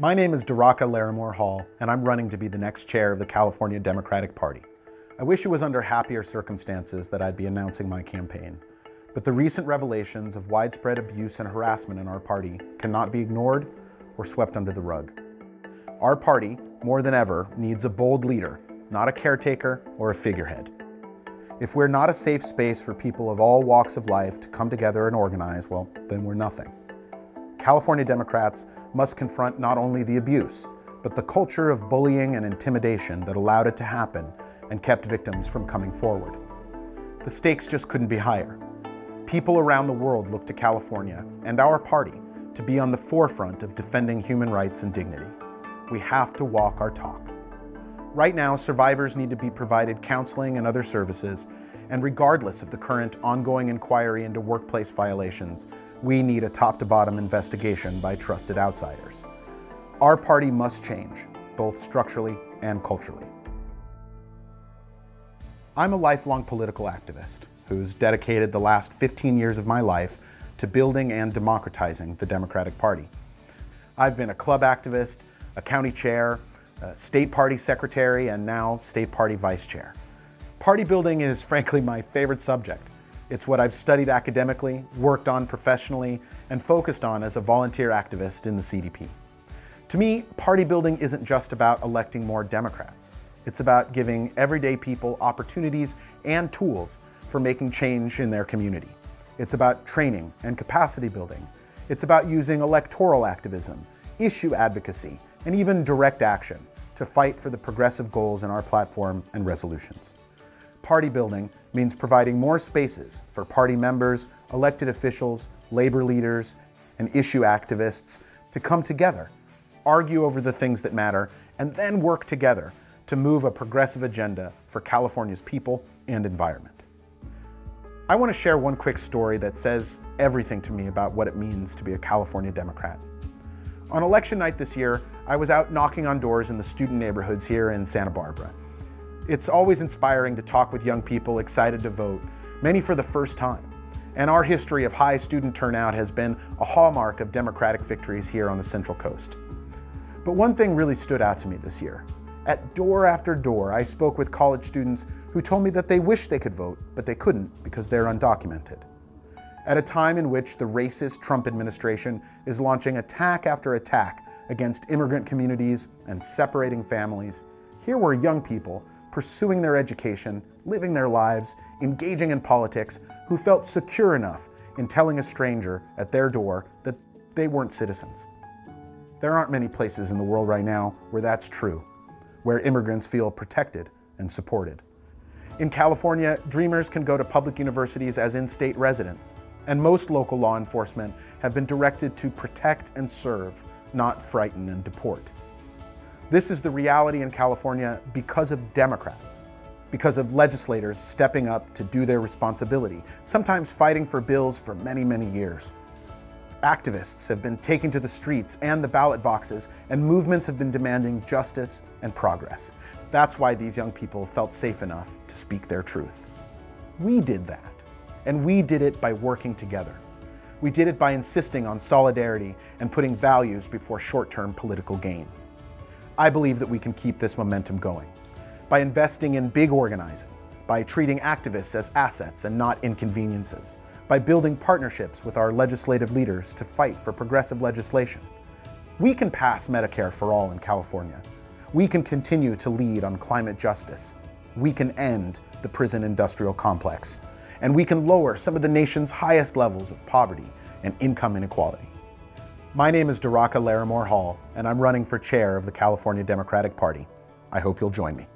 My name is Daraka Larimore Hall, and I'm running to be the next chair of the California Democratic Party. I wish it was under happier circumstances that I'd be announcing my campaign, but the recent revelations of widespread abuse and harassment in our party cannot be ignored or swept under the rug. Our party, more than ever, needs a bold leader, not a caretaker or a figurehead. If we're not a safe space for people of all walks of life to come together and organize, well, then we're nothing. California Democrats must confront not only the abuse, but the culture of bullying and intimidation that allowed it to happen and kept victims from coming forward. The stakes just couldn't be higher. People around the world look to California and our party to be on the forefront of defending human rights and dignity. We have to walk our talk. Right now, survivors need to be provided counseling and other services, and regardless of the current ongoing inquiry into workplace violations, we need a top-to-bottom investigation by trusted outsiders. Our party must change, both structurally and culturally. I'm a lifelong political activist who's dedicated the last 15 years of my life to building and democratizing the Democratic Party. I've been a club activist, a county chair, a state party secretary, and now state party vice chair. Party building is frankly my favorite subject. It's what I've studied academically, worked on professionally, and focused on as a volunteer activist in the CDP. To me, party building isn't just about electing more Democrats. It's about giving everyday people opportunities and tools for making change in their community. It's about training and capacity building. It's about using electoral activism, issue advocacy, and even direct action to fight for the progressive goals in our platform and resolutions. Party building means providing more spaces for party members, elected officials, labor leaders, and issue activists to come together, argue over the things that matter, and then work together to move a progressive agenda for California's people and environment. I want to share one quick story that says everything to me about what it means to be a California Democrat. On election night this year, I was out knocking on doors in the student neighborhoods here in Santa Barbara. It's always inspiring to talk with young people excited to vote, many for the first time. And our history of high student turnout has been a hallmark of Democratic victories here on the Central Coast. But one thing really stood out to me this year. At door after door, I spoke with college students who told me that they wish they could vote, but they couldn't because they're undocumented. At a time in which the racist Trump administration is launching attack after attack against immigrant communities and separating families, here were young people pursuing their education, living their lives, engaging in politics, who felt secure enough in telling a stranger at their door that they weren't citizens. There aren't many places in the world right now where that's true, where immigrants feel protected and supported. In California, dreamers can go to public universities as in-state residents, and most local law enforcement have been directed to protect and serve, not frighten and deport. This is the reality in California because of Democrats, because of legislators stepping up to do their responsibility, sometimes fighting for bills for many, many years. Activists have been taking to the streets and the ballot boxes, and movements have been demanding justice and progress. That's why these young people felt safe enough to speak their truth. We did that, and we did it by working together. We did it by insisting on solidarity and putting values before short-term political gain. I believe that we can keep this momentum going by investing in big organizing, by treating activists as assets and not inconveniences, by building partnerships with our legislative leaders to fight for progressive legislation. We can pass Medicare for all in California. We can continue to lead on climate justice. We can end the prison industrial complex. And we can lower some of the nation's highest levels of poverty and income inequality. My name is Daraka Larimore Hall, and I'm running for chair of the California Democratic Party. I hope you'll join me.